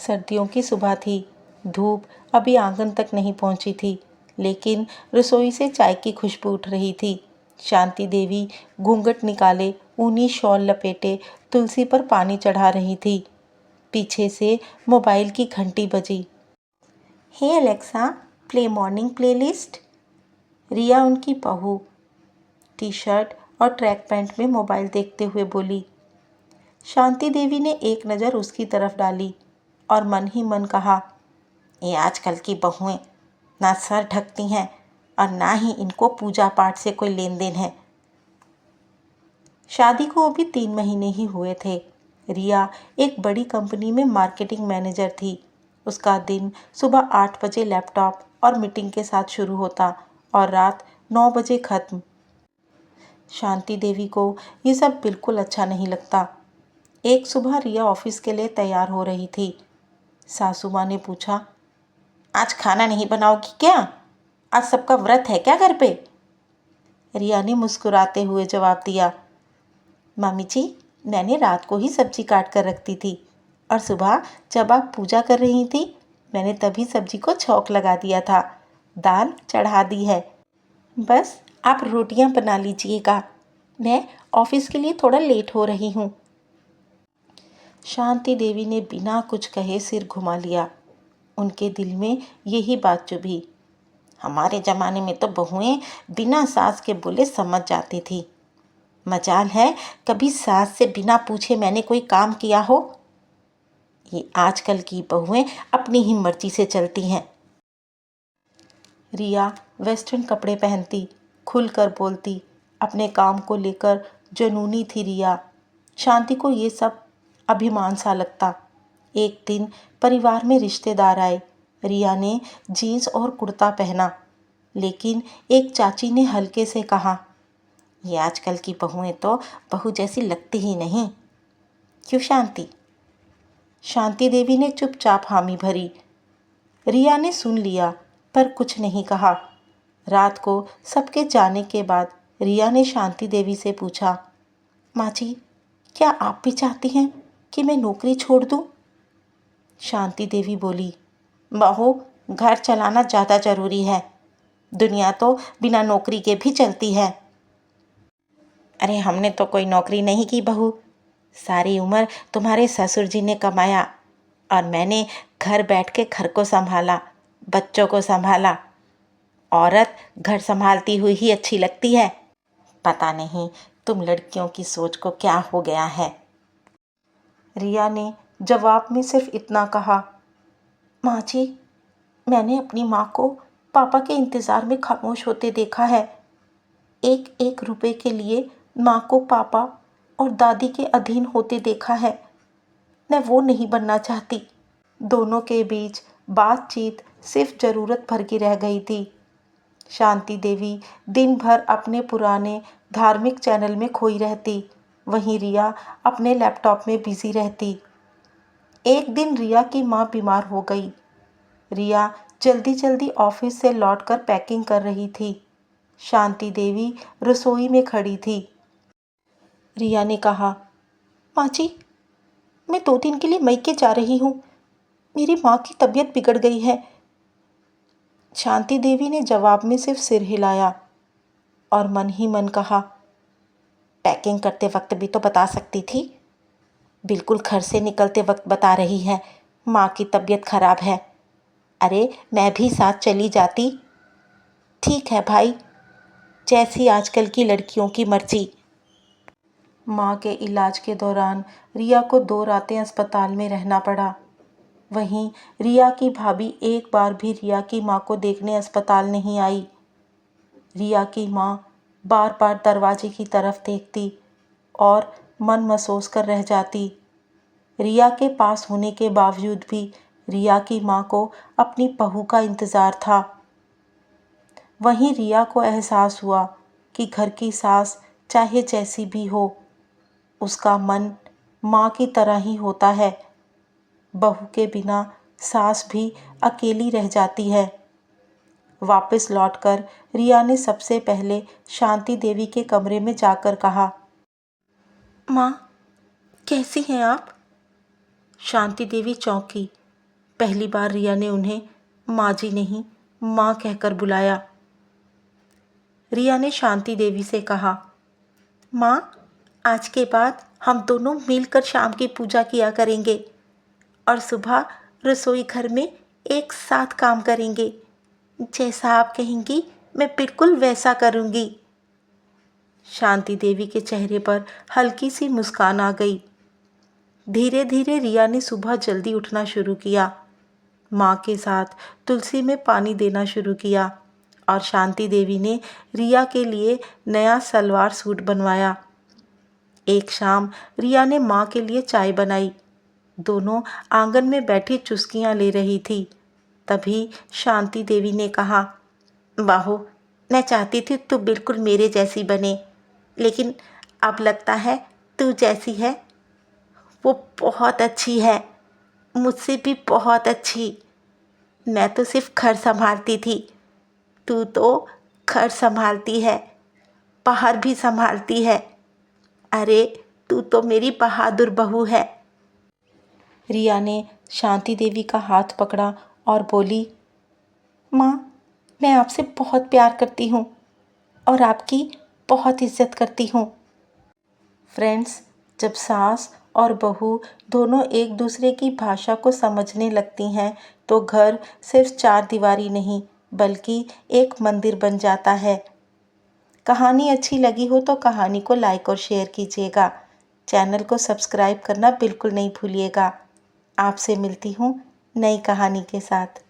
सर्दियों की सुबह थी। धूप अभी आंगन तक नहीं पहुंची थी, लेकिन रसोई से चाय की खुशबू उठ रही थी। शांति देवी घूंघट निकाले, ऊनी शॉल लपेटे तुलसी पर पानी चढ़ा रही थी। पीछे से मोबाइल की घंटी बजी। हे एलेक्सा, प्ले मॉर्निंग प्लेलिस्ट। रिया, उनकी बहू, टी शर्ट और ट्रैक पैंट में मोबाइल देखते हुए बोली। शांति देवी ने एक नज़र उसकी तरफ डाली और मन ही मन कहा, ये आजकल की बहुएं ना सर ढकती हैं और ना ही इनको पूजा पाठ से कोई लेन देन है। शादी को अभी 3 महीने ही हुए थे। रिया एक बड़ी कंपनी में मार्केटिंग मैनेजर थी। उसका दिन सुबह 8 बजे लैपटॉप और मीटिंग के साथ शुरू होता और रात 9 बजे ख़त्म। शांति देवी को ये सब बिल्कुल अच्छा नहीं लगता। एक सुबह रिया ऑफिस के लिए तैयार हो रही थी। सासू माँ ने पूछा, आज खाना नहीं बनाओगी क्या? आज सबका व्रत है क्या घर पे? रिया ने मुस्कुराते हुए जवाब दिया, मामी जी, मैंने रात को ही सब्जी काट कर रख दी थी और सुबह जब आप पूजा कर रही थी मैंने तभी सब्जी को छौंक लगा दिया था। दाल चढ़ा दी है, बस आप रोटियां बना लीजिएगा। मैं ऑफिस के लिए थोड़ा लेट हो रही हूँ। शांति देवी ने बिना कुछ कहे सिर घुमा लिया। उनके दिल में यही बात चुभी। हमारे ज़माने में तो बहुएं बिना सास के बोले समझ जाती थी। मजाल है कभी सास से बिना पूछे मैंने कोई काम किया हो। ये आजकल की बहुएं अपनी ही मर्जी से चलती हैं। रिया वेस्टर्न कपड़े पहनती, खुलकर बोलती, अपने काम को लेकर जुनूनी थी रिया। शांति को ये सब अभिमान सा लगता। एक दिन परिवार में रिश्तेदार आए। रिया ने जीन्स और कुर्ता पहना, लेकिन एक चाची ने हल्के से कहा, ये आजकल की बहुएं तो बहू जैसी लगती ही नहीं। क्यों शांति? शांति देवी ने चुपचाप हामी भरी। रिया ने सुन लिया पर कुछ नहीं कहा। रात को सबके जाने के बाद रिया ने शांति देवी से पूछा, माँ जी, क्या आप भी चाहती हैं कि मैं नौकरी छोड़ दूँ? शांति देवी बोली, बहू, घर चलाना ज़्यादा ज़रूरी है। दुनिया तो बिना नौकरी के भी चलती है। अरे हमने तो कोई नौकरी नहीं की बहू। सारी उम्र तुम्हारे ससुर जी ने कमाया और मैंने घर बैठ के घर को संभाला, बच्चों को संभाला। औरत घर संभालती हुई ही अच्छी लगती है। पता नहीं तुम लड़कियों की सोच को क्या हो गया है। रिया ने जवाब में सिर्फ इतना कहा, माँ जी, मैंने अपनी माँ को पापा के इंतज़ार में खामोश होते देखा है। एक एक रुपए के लिए माँ को पापा और दादी के अधीन होते देखा है। मैं वो नहीं बनना चाहती। दोनों के बीच बातचीत सिर्फ ज़रूरत भर की रह गई थी। शांति देवी दिन भर अपने पुराने धार्मिक चैनल में खोई रहती, वहीं रिया अपने लैपटॉप में बिजी रहती। एक दिन रिया की माँ बीमार हो गई। रिया जल्दी जल्दी ऑफिस से लौटकर पैकिंग कर रही थी। शांति देवी रसोई में खड़ी थी। रिया ने कहा, माँ जी, मैं 2 दिन के लिए मैके जा रही हूँ। मेरी माँ की तबीयत बिगड़ गई है। शांति देवी ने जवाब में सिर्फ सिर हिलाया और मन ही मन कहा, पैकिंग करते वक्त भी तो बता सकती थी। बिल्कुल घर से निकलते वक्त बता रही है माँ की तबीयत खराब है। अरे मैं भी साथ चली जाती। ठीक है भाई, जैसी आजकल की लड़कियों की मर्जी। माँ के इलाज के दौरान रिया को 2 रातें अस्पताल में रहना पड़ा। वहीं रिया की भाभी एक बार भी रिया की माँ को देखने अस्पताल नहीं आई। रिया की माँ बार बार दरवाजे की तरफ देखती और मन महसूस कर रह जाती। रिया के पास होने के बावजूद भी रिया की माँ को अपनी बहू का इंतज़ार था। वहीं रिया को एहसास हुआ कि घर की सास चाहे जैसी भी हो, उसका मन माँ की तरह ही होता है। बहू के बिना सास भी अकेली रह जाती है। वापस लौटकर रिया ने सबसे पहले शांति देवी के कमरे में जाकर कहा, माँ, कैसी हैं आप? शांति देवी चौंकी पहली बार रिया ने उन्हें माँ जी नहीं माँ कहकर बुलाया। रिया ने शांति देवी से कहा, माँ, आज के बाद हम दोनों मिलकर शाम की पूजा किया करेंगे और सुबह रसोई घर में एक साथ काम करेंगे। जैसा आप कहेंगी मैं बिल्कुल वैसा करूँगी। शांति देवी के चेहरे पर हल्की सी मुस्कान आ गई। धीरे धीरे रिया ने सुबह जल्दी उठना शुरू किया, माँ के साथ तुलसी में पानी देना शुरू किया और शांति देवी ने रिया के लिए नया सलवार सूट बनवाया। एक शाम रिया ने माँ के लिए चाय बनाई। दोनों आंगन में बैठी चुस्कियाँ ले रही थी। तभी शांति देवी ने कहा, बाहो, मैं चाहती थी तू बिल्कुल मेरे जैसी बने, लेकिन अब लगता है तू जैसी है वो बहुत अच्छी है, मुझसे भी बहुत अच्छी। मैं तो सिर्फ घर संभालती थी, तू तो घर संभालती है, बाहर भी संभालती है। अरे तू तो मेरी बहादुर बहू है। रिया ने शांति देवी का हाथ पकड़ा और बोली, माँ, मैं आपसे बहुत प्यार करती हूँ और आपकी बहुत इज्जत करती हूँ। फ्रेंड्स, जब सास और बहू दोनों एक दूसरे की भाषा को समझने लगती हैं तो घर सिर्फ चार दीवारी नहीं बल्कि एक मंदिर बन जाता है। कहानी अच्छी लगी हो तो कहानी को लाइक और शेयर कीजिएगा। चैनल को सब्सक्राइब करना बिल्कुल नहीं भूलिएगा। आपसे मिलती हूँ नई कहानी के साथ।